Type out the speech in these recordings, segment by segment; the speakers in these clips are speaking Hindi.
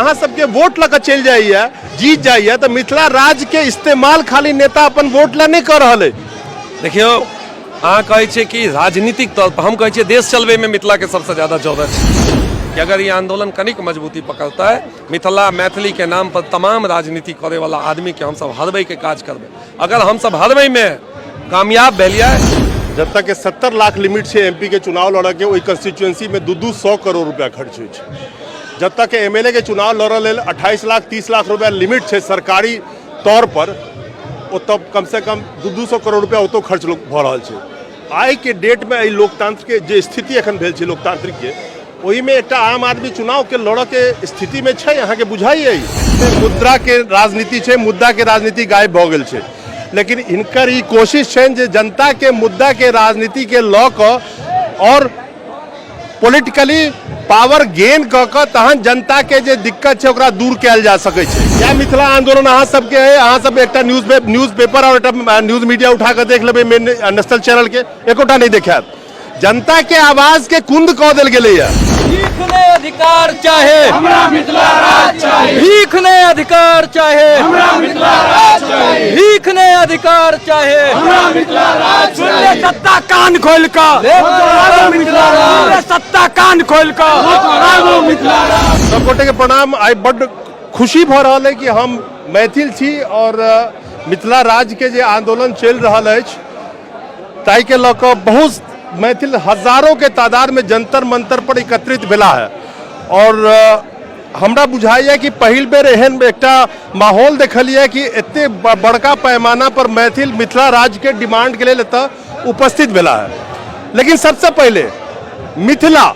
अहाँ सबके वोट लऽ कऽ चलि जाइए, जीत जाइए, तो मिथिला राज्य के इस्तेमाल खाली नेता अपन वोट ला नहीं कर रहे। देखियो अहाँ कहै छियै कि राजनीतिक तौर पर, हम कहै छियै देश चलबे में मिथिला के सबसे ज्यादा जरूरत है कि अगर ये आंदोलन कनिक मजबूती पकड़ता है, मिथिला मैथिली के नाम पर तमाम राजनीति करे वाला आदमी के हम सब हरबै के काज करबै। अगर हम सब हरबै में कामयाब भेलिए, जब तक 70 लाख लिमिट है एमपी के चुनाव लड़े के, वही कंस्टिट्यूएंसी में 200 करोड़ रुपया खर्च हो। जब तक एमएलए के चुनाव लड़े लेल 28 लाख 30 लाख रुपया लिमिट है सरकारी तौर पर, तब कम से कम 200 करोड़ रुपया ओतो खर्च भ रहा है। आई के डेट में लोकतंत्र के जो स्थिति अखन भेल छै लोकतांत्रिक के, वही में एक आम आदमी चुनाव के लड़ के स्थिति में है। यहाँ के बुझाइए मुद्रा के राजनीति है, मुद्दा के राजनीति गायब भ गेल छै, लेकिन इनकर ई कोशिश है जे जनता के मुद्दा के राजनीति के लऽ कऽ और पॉलिटिकली पावर गेन कऽ कऽ तहन जनता के जे दिक्कत है ओकरा दूर कयल जा सकै छै। या मिथिला आंदोलन अहाँ सबके है, अहाँ सब एक न्यूज पेपर और एक न्यूज मीडिया उठा कर देख लेबै, मेन नेशनल चैनल के एकोटा नहीं देखायत। जनता के आवाज के कुंद कऽ देल गेलै है। भीखने अधिकार चाहे हमरा मिथिला राज चाहे, भीखने अधिकार चाहे हमरा मिथिला राज चाहे, भीखने अधिकार चाहे हमरा मिथिला राज चाहे। सत्ता कान खोल कर मिथिला राज, सत्ता कान खोल कर मिथिला राज। सब गोटे के प्रणाम। आई बड़ खुशी भ रहा है कि हम मैथिल छी और मिथिला राज्य के जे आंदोलन चल रहा है, ताई के लऽ कऽ बहुत मैथिल हजारों के तादाद में जंतर मंतर पर एकत्रित भेला है। और हमरा बुझाइए कि पहिल बेर एहन एकटा माहौल देखलिए कि एते बड़का पैमाना पर मैथिल मिथिला राज्य के डिमांड के लिए उपस्थित भेला है। लेकिन सबसे पहले मिथिला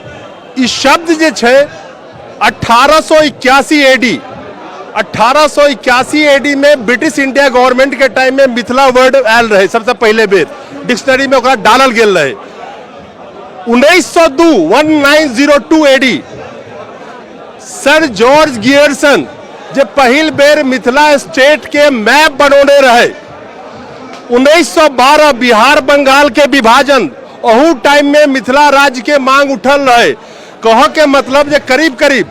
ई शब्द जे छै 1881 एडी 1881 एडी में ब्रिटिश इंडिया गवर्नमेंट के टाइम में मिथिला वर्ड आयल रहे, सबसे पहले बेर डिक्शनरी में ओकरा डालल गेल रहे। 1902 एडी सर जॉर्ज गियर्सन जे पहिल बेर मिथिला स्टेट के मैप बनौने रहे। 1912 बिहार बंगाल के विभाजन, ओहू टाइम में मिथिला राज्य के मांग उठल रहे। कह के मतलब जे करीब करीब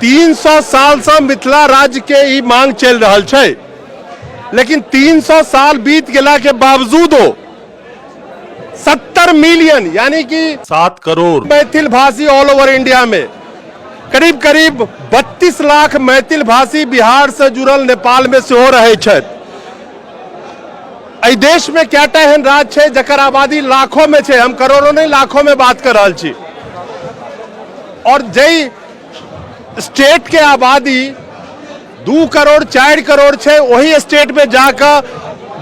300 साल से मिथिला राज्य के ई मांग चल रहा है। लेकिन 300 साल बीत गेला के बावजूदो 70 मिलियन यानी कि 7 करोड़ मैथिल भाषी ऑल ओवर इंडिया में, करीब करीब 32 लाख मैथिल भाषी बिहार से जुड़ल नेपाल में से हो रहे छथि। एहि देश में कएटा एहन राज्य है जकर आबादी लाखों में है, हम करोड़ों नहीं लाखों में बात कर रहा छी। और जई स्टेट के आबादी 2 करोड़ 4 करोड़ है, वही स्टेट में जाकर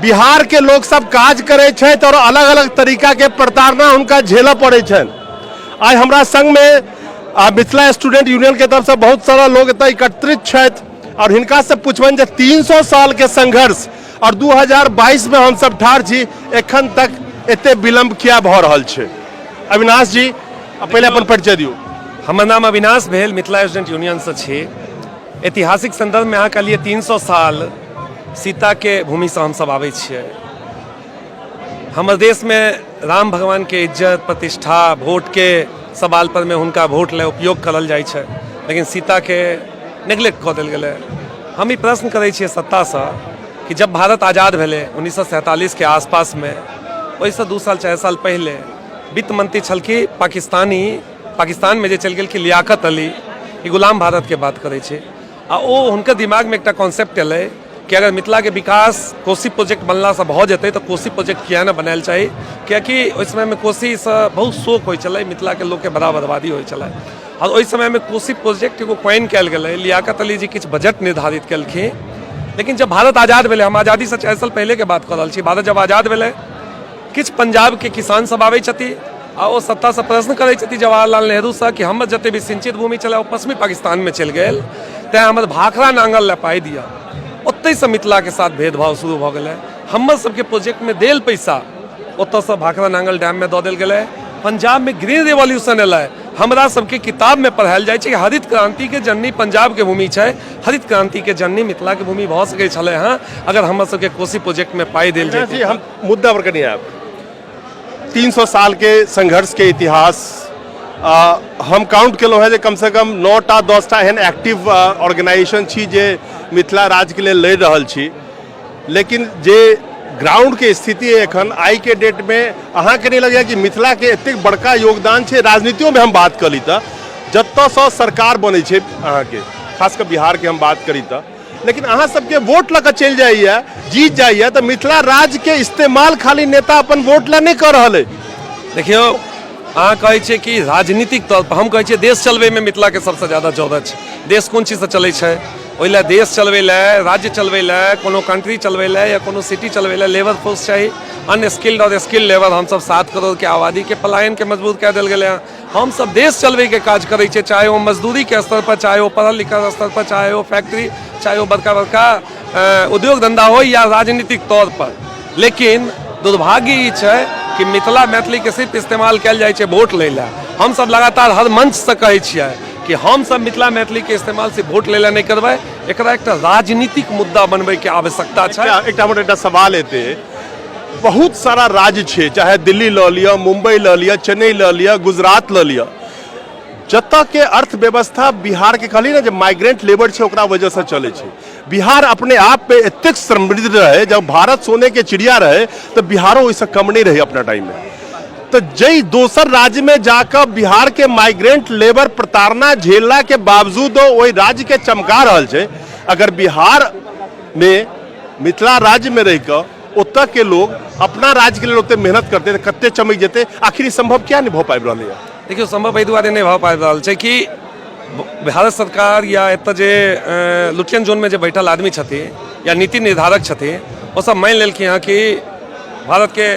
बिहार के लोग सब काज करे छे और अलग अलग तरीका के प्रताड़ना उनका झेल पड़े छे। आज हमरा संग में मिथिला स्टूडेंट यूनियन के तरफ से बहुत सारा लोग इतना एकत्रित छे और हिनका से पूछबन जे 300 साल के संघर्ष और 2022 में हम सब ठार छी, एखन तक एते विलंब किया भ रहल छे। अविनाश जी पहले अपन परिचय दियो। हमर नाम अविनाश भेल, मिथिला स्टूडेंट यूनियन से छी। ऐतिहासिक संदर्भ में अहाँ के लिए 300 साल सीता के भूमि से हम सब आवे छिए। हमर देश में राम भगवान के इज्जत प्रतिष्ठा वोट के सवाल पर में उनका वोट ले उपयोग करल जाय छै, लेकिन सीता के नेग्लेक्ट कऽ देल गेलै। हम ई प्रश्न करै छियै सत्ता से कि जब भारत आज़ाद भेलै 1947 के आसपास में, ओहिसँ 2 साल 4 साल पहले वित्त मंत्री छलखी पाकिस्तान में जे चलि गेल कि लियाकत अली, ई गुलाम भारत के बात करै छै। आ ओ हुनकर दिमाग में एकटा कॉन्सेप्ट एलै कि अगर मिथिला के विकास कोसी प्रोजेक्ट बनला से भऽ जेतै तो कोसी प्रोजेक्ट किया ना बनायल चाही, कियाकि ओहि समय में कोसी से बहुत शोक होइ छलै, मिथिला के लोग के बड़ा बर्बादी होइ छलै। और ओहि समय में कोसी प्रोजेक्ट एगो क्वाइन कयल गेलै, लियाकत अली जी किछु बजट निर्धारित केलखिन। लेकिन जब भारत आज़ाद भेलै, हम आज़ादी से 4 साल पहले के बात कर रहल छी, भारत जब आज़ाद भेलै किछु पंजाब के किसान सब आबै छथि आ ओ सत्ता से प्रश्न करै छथि जवाहरलाल नेहरू से कि हमर जते भी सिंचित भूमि छलै ओ पश्चिमी पाकिस्तान में चलि गेल, तेँ हमर भाखड़ा नांगल ले पाइ दिया। ओतै से मिथिला के साथ भेदभाव शुरू भऽ गेलै। हमर सबके प्रोजेक्ट में देल पैसा ओतऽ से भाखड़ा नांगल डैम में दऽ देल गेलै। पंजाब में ग्रीन रिवॉल्यूशन एलै, हमरा सबके किताब में पढ़ायल जाइ छै कि हरित क्रांति के जननी पंजाब के भूमि छै, हरित क्रांति के जननी मिथिला के भूमि भऽ सकै छलै हँ अगर हमर सबके कोसी प्रोजेक्ट में पाइ देल जाय। हम मुद्दा पर कनी आब 300 साल के संघर्ष के इतिहास हम काउंट केलहुँ हैं जे कम से कम 9टा 10टा एहन एक्टिव ऑर्गेनाइजेशन छी जे मिथिला राज्य के लेल लड़ि रहल छी, लेकिन जे ग्राउंड के स्थिति है एखन आई के डेट में अहाँ के नहीं लगैया कि मिथिला के एतेक बड़का योगदान है राजनीतियों में हम बात करी तो जतसँ सरकार बनै छै अहाँ के खास कर बिहार के हम बात करी तो, लेकिन अहाँ सबके वोट लऽ कऽ चलि जाइए जीत जाइए तो मिथिला राज्य के इस्तेमाल खाली नेता अपन वोट ला नहीं कर रहा है। देखियो अहाँ कहै छियै कि राजनीतिक तौर पर हम कहै छियै देश चलबै में मिथिला के सबसे ज्यादा जरूरत छै। देश कोन चीज से चलै छै, ओहि लए देश चलबै लए, राज्य चलबै लए, कोनो कंट्री चलबै लए या कोनो सिटी चलबै लए लेबर फोर्स चाही, अनस्किल्ड और स्किल्ड लेबर। हम सब 7 करोड़ के आबादी के पलायन के मजबूत कऽ देल गेलै हैं। हम सब देश चलबै के काज करै छियै, चाहे वो मजदूरी के स्तर पर, चाहे वो पढ़ल लिखल स्तर पर, चाहे वो फैक्ट्री, चाहे वो बड़का बड़का उद्योग धंधा हो या राजनीतिक तौर पर। लेकिन दुर्भाग्य ई छै कि मिथिला मैथिली के सिर्फ इस्तेमाल कयल जाइ छै वोट लै लए। हम सब लगातार हर मंच से कहै छियै कि हम सब मिथिला मैथिली के इस्तेमाल से वोट लै लए नहीं करबै, एकरा एकटा राजनीतिक मुद्दा बनबै के आवश्यकता छै। एकटा सवाल एते बहुत सारा राज्य छै, चाहे दिल्ली लऽ लिअ, मुंबई लऽ लिअ, चेन्नई लऽ लिअ, गुजरात लऽ लिअ, जतऽ के अर्थव्यवस्था बिहार के कहली ना जे माइग्रेंट लेबर छै ओकरा वजह से चले छै। बिहार अपने आप पे एतेक समृद्ध रहे, जब भारत सोने के चिड़िया रहे तो बिहारो ओहिसँ कम नहीं रही अपना टाइम में। तो जई दोसर राज्य में जाकर बिहार के माइग्रेंट लेबर प्रताड़ना झेलला के बावजूद वही राज्य के चमका रहल छै। अगर बिहार में मिथिला राज्य में रह कर ओतऽ के लोग अपना राज्य के लिए ओते मेहनत करते तो कते चमक जेते, आखिर संभव क्या नहीं भऽ पाबि रहलै है? देखियो संभव एहि दुआरे नहीं भऽ पाबि रहल छै कि भारत सरकार या एतऽ जे लुटियन जोन में जे बैठल आदमी छथिन या नीति निर्धारक छथिन ओ सब मानि लेलखिन हँ कि भारत के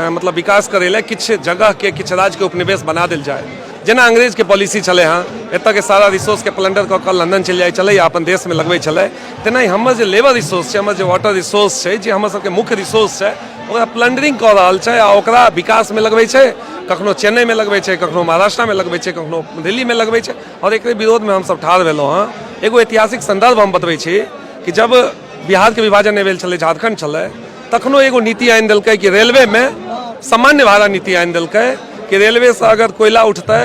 मतलब विकास करे लए किछु जगह के किछु राज्य के उपनिवेश बना देल जाए। जेना अंग्रेज के पॉलिसी चले हाँ एतऽ के सारा रिसोर्स के प्लंडर कऽ कऽ लंदन चलि जाइ छलै या अपन देश में लगबै छलै, तेनाही हमर जे लेबर रिसोर्स छै, हमर जे वाटर रिसोर्स छै, जे हमर सबके मुख्य रिसोर्स छै, ओकरा प्लंडरिंग कऽ रहल छै आ ओकरा विकास में लगबै छै। कखनो चेन्नई में लगबै छै, कखनो महाराष्ट्र में लगबै छै, कखनो दिल्ली में लगबै छै, और एकरे विरोध में हमसब ठाढ़ भेलहुँ हँ। एगो ऐतिहासिक संदर्भ हम बतबै छी कि जब बिहार के विभाजन नहि भेल छलै, झारखंड छलै, तखनो एगो नीति आनि देलकै कि रेलवे में सामान्य भाड़ा नीति आनि देलकै कि रेलवे से अगर कोयला उठतै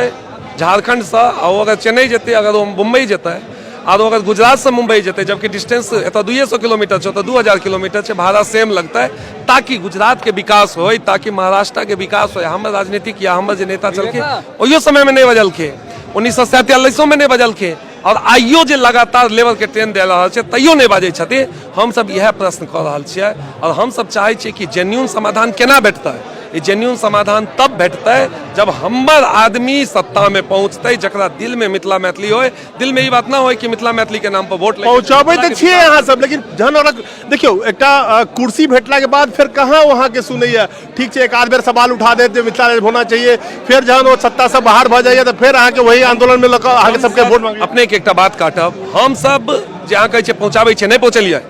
झारखंड से और अगर चेन्नई जेतै, अगर वो मुंबई जेतै, और अगर गुजरात से मुंबई जेतै, जबकि डिस्टेंस एतऽ 200 किलोमीटर छै, ओतऽ 2000 किलोमीटर छै, भाड़ा सेम लगतै, ताकि गुजरात के विकास होय, ताकि महाराष्ट्र के विकास होय। हमर राजनीतिक या हमर जे नेता चलखिन ओहियो समय में नहीं बजलखिन, 1947 में नहीं बजलखिन, और आइयो जे लगातार लेबर के ट्रेन दे रहल छै तैयो नहीं बाजै छथिन। हम सब यह प्रश्न कऽ रहल छियै और हम सब चाहै छियै कि जेन्युइन समाधान केना भेटतै। ये जेन्युइन समाधान तब भेटतै जब हमर आदमी सत्ता में पहुँचतै, जकरा दिल में मिथिला मैथिली होय, दिल में ई बात ना होय कि मिथिला मैथिली के नाम पर वोट पहुँचाबै तऽ छियै अहाँ सब, लेकिन जहन देखियो एकटा कुर्सी भेटला के बाद फिर कहाँ वहाँ के सुनैया। ठीक है, एक आध बेर सवाल उठा देते जो मिथिला होना चाहिए, फिर जहन वो सत्ता से बाहर भऽ जाइए तो फिर अहाँ के वही आंदोलन में लऽ अहाँ के सबके वोट मांगे। अपने के एकटा बात काटब, हम सब जे अहाँ कहै छियै पहुँचाबै छियै, नहीं पहुँचलियै।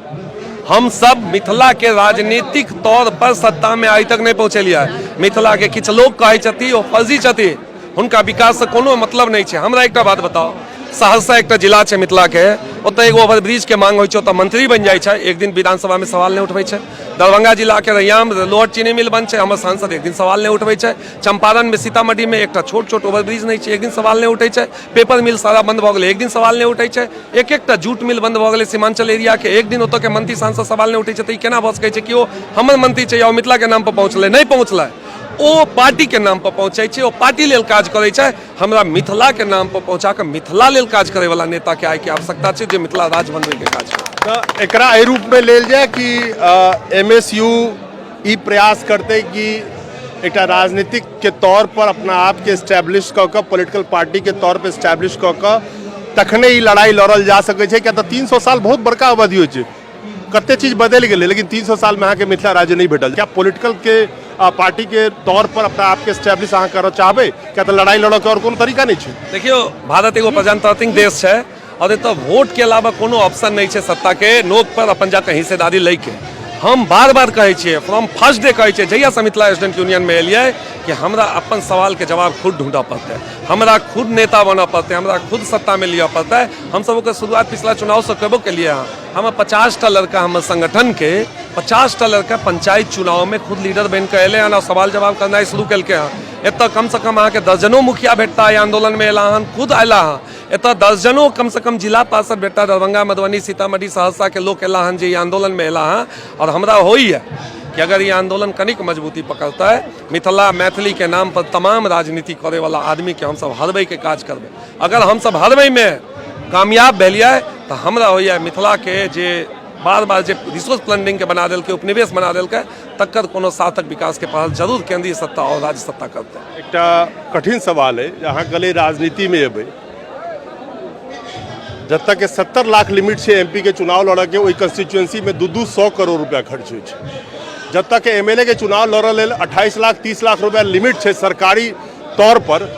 हम सब मिथिला के राजनीतिक तौर पर सत्ता में आइ तक नहीं पहुँचलियै। मिथिला के किछु लोग कहै छथिन ओ फर्जी छथिन, हुनका विकास से कोनो मतलब नहीं छै। हमरा एकटा बात बताओ, सहरसा एकटा जिला छै मिथिला के, ओतऽ एगो ओवरब्रिज के मांग होइ छै, ओतऽ मंत्री बन जाइ छै, एक दिन विधानसभा में सवाल नहीं उठबै छै। दरभंगा जिला के रैयाम लोअर चीनी मिल बन छै, हमर सांसद एक दिन सवाल नहीं उठबै छै। चंपारण में सीतामढ़ी में एकटा छोट छोट ओवरब्रिज नहीं छै, एक दिन सवाल नहीं उठै छै। पेपर मिल सारा बंद भऽ गेलै, एक दिन सवाल नहीं उठै छै। एक एकटा जूट मिल बंद भऽ गेलै सीमांचल एरिया के, एक दिन ओतऽ के मंत्री सांसद सवाल नहीं उठै छै। तऽ ई केना भऽ सकै छै कि ओ हमर मंत्री छै या ओ मिथिला के नाम पर पहुँचलै? नहीं पहुँचलै, ओ पार्टी के नाम पर पहुँचे छै, ओ पार्टी लेल काज करे छै। हमरा मिथिला के नाम पर पहुँचा के मिथिला लेल काज करे वाला नेता के आय के आवश्यकता छै, जे मिथिला राज्य बनबै के काज करे। तो एकरा एहि रूप में लेल जाए कि MSU ई प्रयास करते कि एक राजनीतिक के तौर पर अपना आप के स्टैब्लिश कऽ कऽ, पॉलिटिकल पार्टी के तौर पर स्टैब्लिश कऽ कऽ तखने ई लड़ाई लड़ल जा सकै छै। क्या तो 300 साल बहुत बड़का अवधि होइ छै, कते चीज बदल गए, लेकिन 300 साल में अहाँ के मिथिला राज्य नहीं भेटल। क्या पॉलिटिकल के पार्टी के तौर पर अपना आप के स्टैब्लिश अहाँ करऽ चाहबै? क्या तो लड़ाई लड़ऽ के और कोनो तरीका नहीं छै? देखियो, भारत एगो प्रजातांत्रिक देश छै और एतऽ वोट के अलावा कोनो ऑप्शन नहीं छै सत्ता के नोक पर अपन जाके हिस्सेदारी लै के। हम बार बार कहै छियै, फ्रॉम फर्स्ट डे कहै छियै, जहिया से मिथिला स्टूडेंट यूनियन में एलियै कि हमरा अपन सवाल के जवाब खुद ढूंढऽ पड़तै, हमरा खुद नेता बनऽ पड़तै, हमरा खुद सत्ता में लिअ पड़तै। हम सब ओकर शुरुआत पिछला चुनाव से करबो केलिए हँ। हम 50टा लड़का हमर संगठन के 50टा लड़का पंचायत चुनाव में खुद लीडर बन के एले हन और सवाल जवाब करना शुरू कल के हँ। एतऽ कम से कम अहाँके दर्जनो मुखिया भेटता है आंदोलन में अयला हन, खुद अयला हन एतऽ दर्जनो कम से कम जिला पार्षद भेटता, दरभंगा मधुबनी सीतामढ़ी सहरसा के लोग अयला हन जे ई आंदोलन में अयला हन। और हमरा होइए कि अगर ये आंदोलन कनिक मजबूती पकड़ता है, मिथिला मैथिली के नाम पर तमाम राजनीति करे वाला आदमी के हम सब हरबै के काज करबै। अगर हम सब हरबै में कामयाब भेलिए तो हमरा होइए मिथिला के जे बार बार जे रिसोर्स प्लैंडिंग के बना देलकै, उपनिवेश बना देलकै, तकर कोनो सार्थक विकास के पहल जरूर केंद्रीय सत्ता और राज्य सत्ता करतै। एकटा कठिन सवाल है, जहाँ गले राजनीति में अबै जब तक 70 लाख लिमिट से एमपी के चुनाव लड़ के वही कंस्टिट्यूएंसी में 200 करोड़ रुपया खर्च हो। जब तक एमएलए के चुनाव लड़ लेल 28 लाख 30 लाख रुपया लिमिट है सरकारी तौर पर,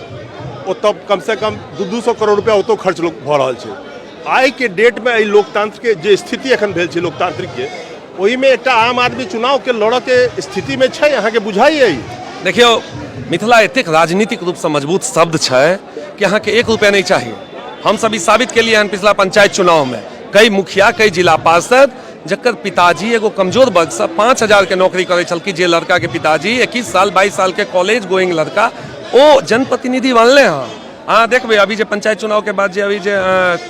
वो तब कम से कम 200 करोड़ रुपया ओतो खर्च भ रहा है। आई के डेट में एहि लोकतंत्र के जे स्थिति अखन भेल छै लोकतांत्रिक के, वही में एक आम आदमी चुनाव के लड़ के स्थिति में छै, अहाँ के बुझाइए? देखियो मिथिला एतेक राजनीतिक रूप से मजबूत शब्द है कि अहाँ के 1 रुपया नहीं चाहिए। हम सभी साबित के लिए पिछला पंचायत चुनाव में कई मुखिया कई जिला पार्षद जकर पिताजी एगो कमजोर वर्ग से 5000 के नौकरी करे छल, जे लड़का के पिताजी 21 साल 22 साल के कॉलेज गोइंग लड़का ओ जनप्रतिनिधि बनले हैं। हाँ देखबे अभी जे पंचायत चुनाव के बाद जे अभी जे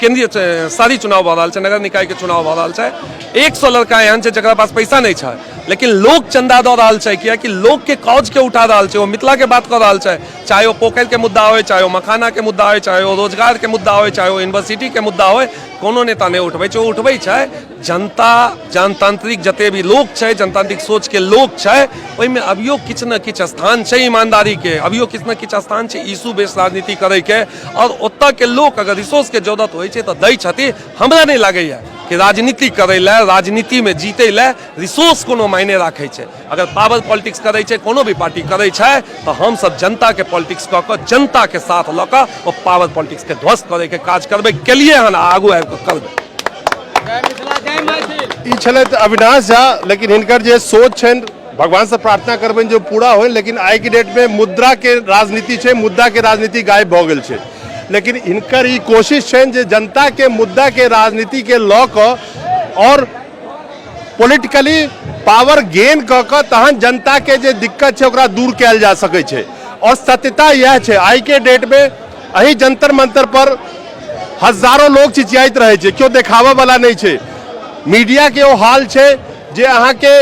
केंद्रीय सारी चुनाव भ रहा है, नगर निकाय के चुनाव भ रहा है, 100 लड़का एहन है जकरा पास पैसा नहीं है लेकिन लोग चंदा दऽ रहल छै, कियाकि लोग के कौज के उठा रहल छै, वो मिथिला के बात कर रहल छै, चाहे वो पोखरि के मुद्दा हो, चाहे वो मखाना के मुद्दा हो, चाहे वो रोजगार के मुद्दा हो, चाहे वो यूनिवर्सिटी के मुद्दा हो, कोनो नेता नहीं उठबै छै। उठबै छै जनता, जनतांत्रिक जते भी लोग छै, जनतांत्रिक सोच के लोग छै, ओहि में अभियो किछु न किछु स्थान छै ईमानदारी के, अभियो किछु न किछु स्थान छै इशू बेस राजनीति करे के। और ओतऽ के लोग अगर रिसोर्स के जरूरत होइ छै तऽ दै छथिन। हमरा नहीं लागैया कि राजनीति करे ला, राजनीति में जीते ला रिसोर्स कोनो मायने राखे छै। अगर पावर पॉलिटिक्स करे छै कोनो भी पार्टी करे छै तो हम सब जनता के पॉलिटिक्स कऽ कऽ जनता के साथ लऽ कऽ ओ पावर पॉलिटिक्स के ध्वस्त करे के काज करबै, केलिए हन आगू आबि कऽ करबै। ई छलै तऽ अविनाश झा, लेकिन हिनकर जे सोच छनि भगवान से प्रार्थना करबनि जो पूरा हो। लेकिन आई के डेट में मुद्रा के राजनीति छै, मुद्दा के राजनीति गायब भऽ गेल छै। लेकिन इनकर ई कोशिश छनि जे जनता के मुद्दा के राजनीति के लऽ कऽ और पॉलिटिकली पावर गेन कऽ कऽ तहन जनता के जे दिक्कत छै ओकरा दूर कयल जा सकै छै। और सत्यता यह छै आई के डेट में अही जंतर मंतर पर हजारों लोग चिचियाइत रहे छै, क्यों देखावा वाला नहीं छै। मीडिया के वो हाल छै जे अहाँ के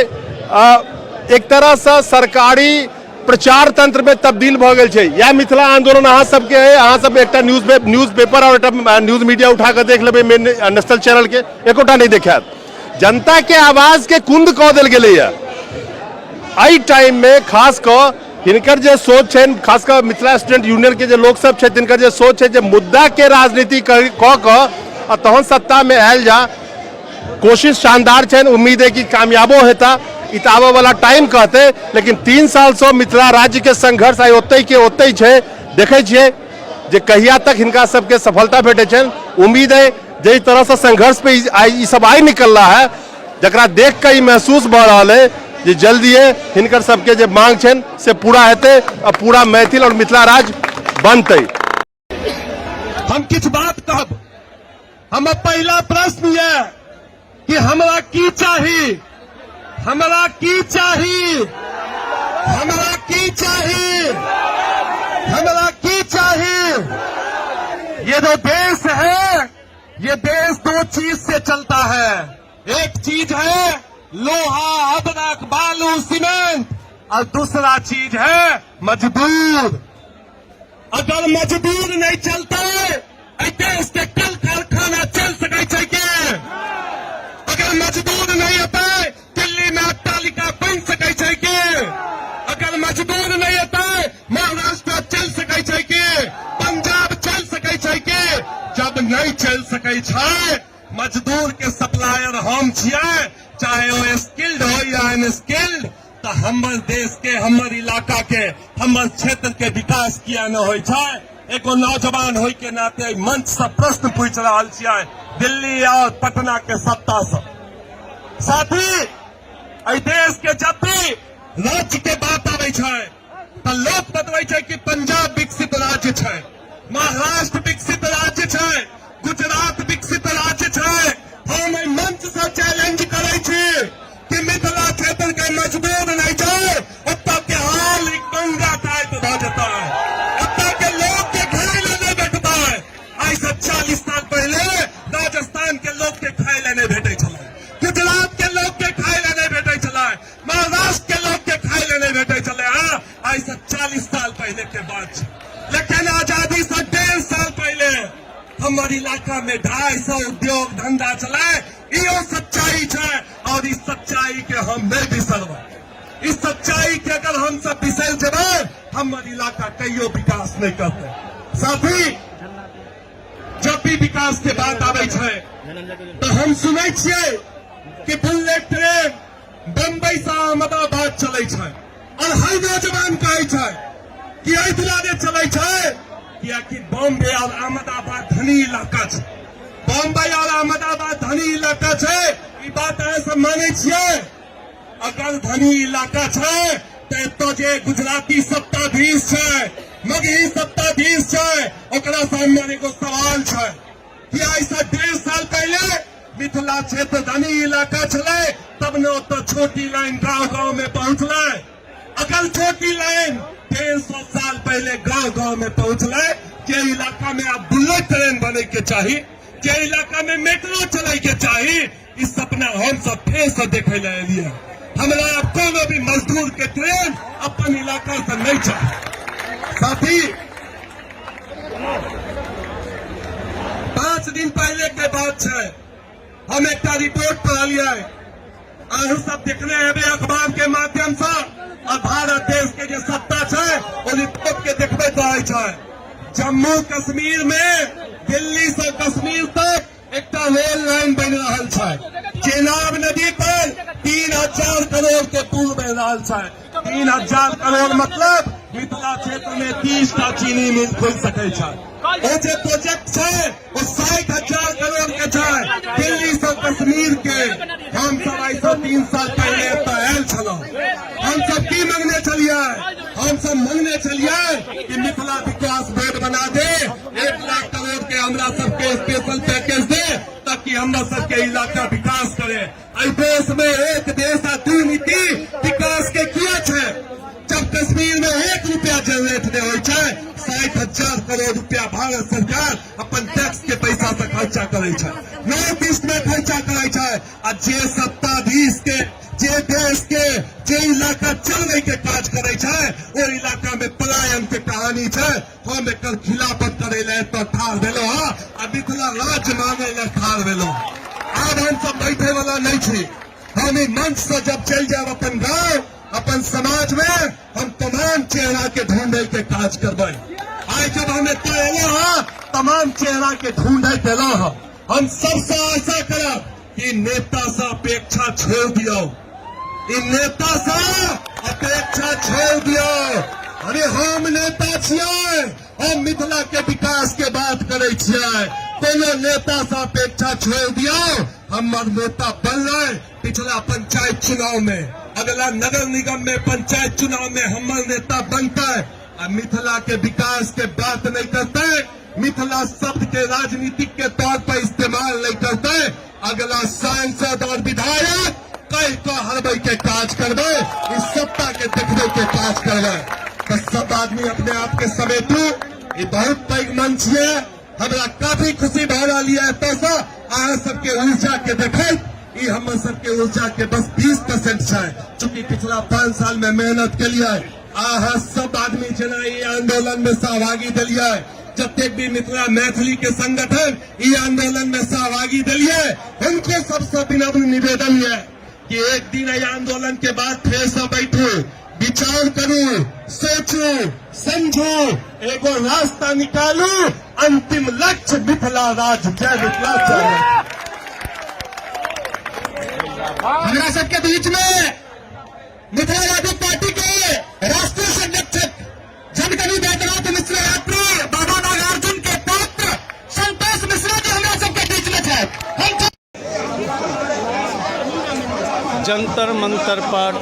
एक तरह से सरकारी प्रचार तंत्र में तब्दील भ गेल छै। या मिथिला आंदोलन अहाँ सबके है, अहाँ सब एक न्यूज पेपर और न्यूज मीडिया उठा कर देख लेबै, नेशनल चैनल के एकोटा नहीं देखात। जनता के आवाज के कुंद कऽ देल गेलै है। एहि टाइम में खास कऽ हिनकर जे सोच है, खास कर मिथिला स्टूडेंट यूनियन के जे लोग सब छै तिनकर जे सोच है जे मुद्दा के राजनीति कऽ कऽ तहन सत्ता में आयल जा, कोशिश शानदार छै। उम्मीद है कि कामयाबो हेता, इताबा वाला टाइम कहते। लेकिन 3 साल से मिथिला राज्य के संघर्ष आई ओतै के ओतै छै, देखे छियै जे कहिया तक हिनका सबके सफलता भेटे छै। उम्मीद है जे तरह से संघर्ष पे ई सब आई निकल रहा है, जकरा देख के महसूस भ रहा है जे जल्दी हिनकर सबके जे मांग छन से पूरा हेतै और पूरा मैथिल और मिथिला राज्य बनतै। हम किछ बात कहब। हम पहला प्रश्न ये कि हमरा की चाही, हमरा की चाही, हमरा की चाही, हमरा की चाही। ये जो देश है, ये देश 2 चीज से चलता है। एक चीज है लोहा, अदरक, बालू, सीमेंट, और दूसरा चीज है मजदूर। अगर मजदूर नहीं चलता देश के कल कारखाना चल सकै छै के? अगर मजदूर नहीं होता दिल्ली में अट्टालिका बन सकै छै के? अगर मजदूर नहीं होता महाराष्ट्र चल सकै छै के? पंजाब चल सकै छै के? जब नहीं चल सकै छै, मजदूर के सप्लायर हम छियै, चाहे वो स्किल्ड हो या अनस्किल्ड, तो हमर देश के, हमर इलाका के, हमर क्षेत्र के विकास किया न होइ छै। एगो नौजवान होय के नाते मंच से प्रश्न पूछ रहा छियै दिल्ली और पटना के सत्ता से। साथी एहि देश के जब भी राज्य के बात आबै छै तो लोग बतबै छै कि पंजाब विकसित राज्य छै, महाराष्ट्र विकसित राज्य छै, गुजरात विकसित राज्य छै। हम एहि मंच से चैलेंज करै छी कि मिथिला क्षेत्र के मजबूर नहीं छै, ओतऽ के हाल गंगा टाइप भऽ जेतै। हमारे इलाका में 250 उद्योग धंधा चलाए, यो सच्चाई है। और इस सच्चाई के हम नहीं बिसरब। इस सच्चाई के अगर हम सब बिसर जब हमारे इलाका कईयो विकास नहीं करते। साथी, जब भी विकास के बात आवे है तो हम सुने छिए कि बुलेट ट्रेन बम्बई से अहमदाबाद चले है और हर नौजवान कहे है कि एहि दुआरे चले है कि बॉम्बे और अहमदाबाद धनी इलाका है। बॉम्बे और अहमदाबाद धनी इलाका है, ई बात अहाँ सब माने छिए। अगर धनी इलाका है तो जे गुजराती सत्ताधीश है, मगही सत्ताधीश है, ओकरा सामने एगो सवाल है कि ऐसा 1.5 साल पहले मिथिला क्षेत्र धनी इलाका चले, तब न तो छोटी लाइन गांव गांव में पहुंचले। अगर छोटी लाइन 150 साल पहले गांव गांव में पहुंचले, के इलाका में अब बुलेट ट्रेन बने के चाहिए, के इलाका में मेट्रो चले के चाहिए, इस सपना हम सब फिर से देखे लिए। हमरा अब कोनो भी मजदूर के ट्रेन अपन इलाका से नहीं चाहिए। साथी, 5 दिन पहले के बात है, हम एक रिपोर्ट पढ़लिए, अहू सब देखने हैं अखबार के माध्यम से। और भारत देश के जो सत्ता है वो रिपोर्ट के देखबे है। जम्मू कश्मीर में दिल्ली से कश्मीर तक एक रेल लाइन बन रहा है। चेनाब नदी पर 3000 करोड़ के पुल बन रहा है। 3000 करोड़ मतलब मिथिला क्षेत्र में 30 टा चीनी मिल खुल सके छै। वो जो प्रोजेक्ट है वो 60,000 करोड़ के है। दिल्ली से कश्मीर के हम सब ऐसा 3 साल पहले आयल छलो। हम सब की मांगने चलिए, हम सब मांगने चलिए कि मिथिला विकास बोर्ड बना दे, 1 लाख करोड़ के हमरा सबके स्पेशल पैकेज दे, ताकि हमरा सबके इलाका विकास करे। एहि देश में एक देश आ 2 नीति विकास के किया है। जब कश्मीर में 1 रुपया जनरेट नहीं हो, 60,000 करोड़ रुपया भारत सरकार अपन टैक्स के पैसा से खर्चा करे, नॉर्थ ईस्ट में खर्चा करे। आ जे सत्ताधीश के, जे देश के, जे इलाका चलने के काज करे, वो इलाका में पलायन के कहानी है। हम एक खिलाफत करे ले तो ठार भेलो, आ मिथिला राज्य मांगे ले ठार भेलो। अब हम सब बैठे वाला नहीं छी। हम मंच से जब चल जाए अपन गाँव, अपन समाज में, हम तमाम चेहरा के ढूंढे के काज करबे। आज जब हमें तय तमाम चेहरा के ढूंढे के हम सबसे आशा करब कि नेता से अपेक्षा छोड़ दियो। इन नेता से अपेक्षा छोड़ दियो। अरे हम नेता छिए, हम मिथिला के विकास के बात करे छिए। कोनो नेता से अपेक्षा छोड़ दियो। हमर नेता बन रहे पिछला पंचायत चुनाव में, अगला नगर निगम में पंचायत चुनाव में हमारे नेता बनता है। अब मिथिला के विकास के बात नहीं करते, मिथिला शब्द के राजनीतिक के तौर पर इस्तेमाल नहीं करते। अगला सांसद और विधायक कई को हरबई के काज करबे, इस सत्ता के देखने के काज करबे। तो सब आदमी अपने आप के समेटू। ये बहुत पैघ मंच है, हमरा काफी खुशी भा रही है। तो अहाँ सबके ऊर्जा के देखत ई हम सबके ऊर्जा के बस 20% है। चूंकि पिछला 5 साल में मेहनत के लिए अहाँ सब आदमी जना ये आंदोलन में सहभागी दिलिए। जतेक भी मिथिला मैथिली के संगठन ये आंदोलन में सहभागी दिलिए, उनको सबसे विनम्र निवेदन है कि एक दिन ये आंदोलन के बाद फिर से बैठू, विचार करूं, सोचूं, समझूं, एगो रास्ता निकालू। अंतिम लक्ष्य मिथिला राज्य, जय मिथिला। हमरा सबके बीच में मिथिला राज्य पार्टी के राष्ट्रीय संरक्षक जनकवि बैद्यनाथ मिश्र यात्री बाबा नागार्जुन के पुत्र संतोष मिश्रा जी हमरा सबके बीच में थे। जंतर मंतर पर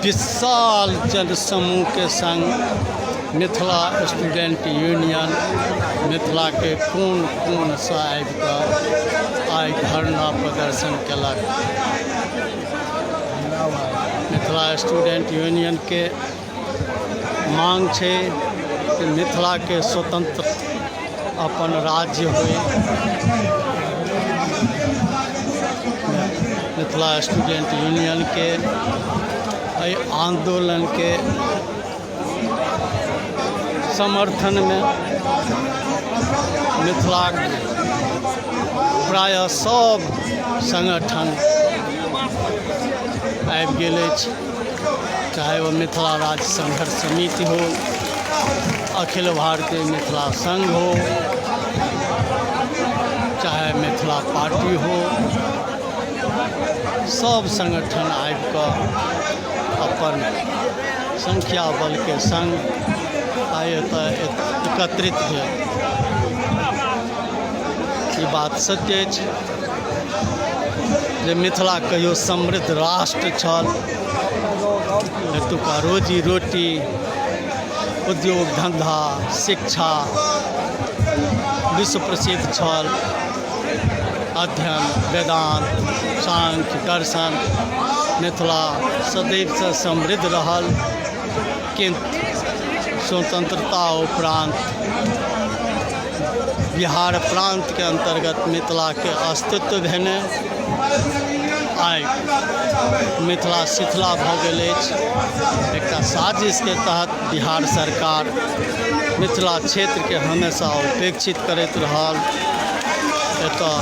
विशाल जनसमूह के संग मिथिला स्टूडेंट यूनियन मिथिला के कोन से आबि कऽ आइ धरना प्रदर्शन केलक। मिथिला स्टूडेंट यूनियन के मांग छै कि मिथिला के स्वतंत्र अपन राज्य होय। मिथिला स्टूडेंट यूनियन के एहि आंदोलन के समर्थन में मिथिलाक प्रायः सब संगठन आबि गेल अछि, चाहे वो मिथिला राज्य संघर्ष समिति हो, अखिल भारतीय मिथिला संघ हो, चाहे मिथिला पार्टी हो, सब संगठन आबि कऽ अपन संख्या बल के संग आइ एतऽ एकत्रित भेल। ई बात सत्य अछि जे मिथिला कहियो समृद्ध राष्ट्र छल, एतुका रोजी रोटी, उद्योग धंधा, शिक्षा विश्व प्रसिद्ध छल। अध्ययन, वेदांत, सांख्य, दर्शन मिथिला सदैव से समृद्ध रहल, किंतु स्वतंत्रता उपरांत बिहार प्रांत के अंतर्गत मिथिला के अस्तित्व भेने आइ मिथिला शिथिला भऽ गेल अछि। एकटा साजिश के तहत बिहार सरकार मिथिला क्षेत्र के हमेशा उपेक्षित करैत रहल। एतऽ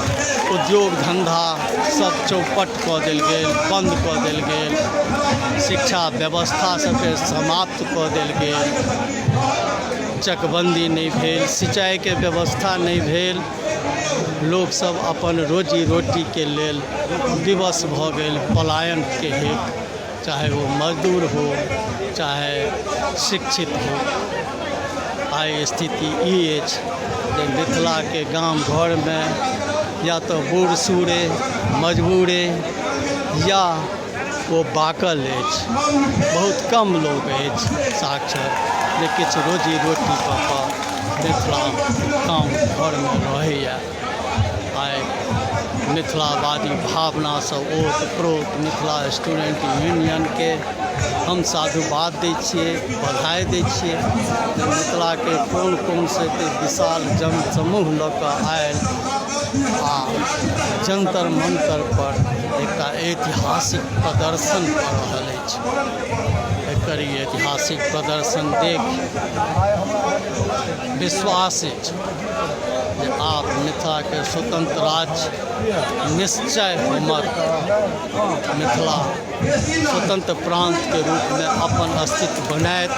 उद्योग धंधा सब चौपट कऽ देल गेल, बंद कऽ देल गेल, शिक्षा व्यवस्था सबके समाप्त कऽ देल गेल, चकबंदी नहीं भेल, सिंचाई के व्यवस्था नहीं भेल। लोग सब अपन रोजी रोटी के लेल विवश भऽ गेल पलायन के हेतु, चाहे वो मजदूर हो चाहे शिक्षित हो। आइ स्थिति ई अछि जे मिथिला के गाम घर में या तो बूढ़ सूढ़े मजबूरे या वो बाकल अछि, बहुत कम लोग अछि साक्षर जे किछु रोजी रोटी कऽ कऽ मिथिला गाम घर में रहैया। आइ मिथिलावादी भावना से ओत प्रोत मिथिला स्टूडेंट यूनियन के हम साधुवाद दै छियै, बधाई दै छियै। मिथिला के कोन कोन से विशाल जन समूह लऽ कऽ आयल आ जंतर मंतर पर एकटा ऐतिहासिक प्रदर्शन कऽ रहल अछि। एकर ई ऐतिहासिक प्रदर्शन देख विश्वास अछि जे आब मिथिला के स्वतंत्र राज्य निश्चय हमर मिथिला स्वतंत्र प्रांत के रूप में अपन अस्तित्व बनायत।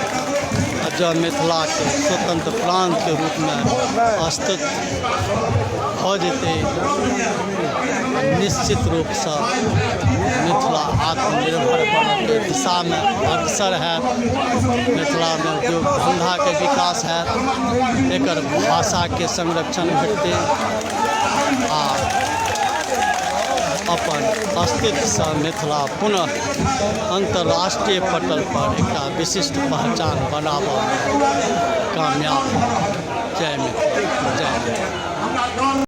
जब मिथिला के स्वतंत्र प्रांत के रूप में अस्तित्व हो जेतै, निश्चित रूप से मिथिला आत्मनिर्भर बनने के दिशा में अग्रसर है। मिथिला में उद्योग धंधा के विकास है, एकर भाषा के संरक्षण हेतै आ अपन अस्तित्व से मिथिला पुनः अंतर्राष्ट्रीय पटल पर एक विशिष्ट पहचान बनाबऽ में कामयाब। जय मिथिला, जय मिथिला।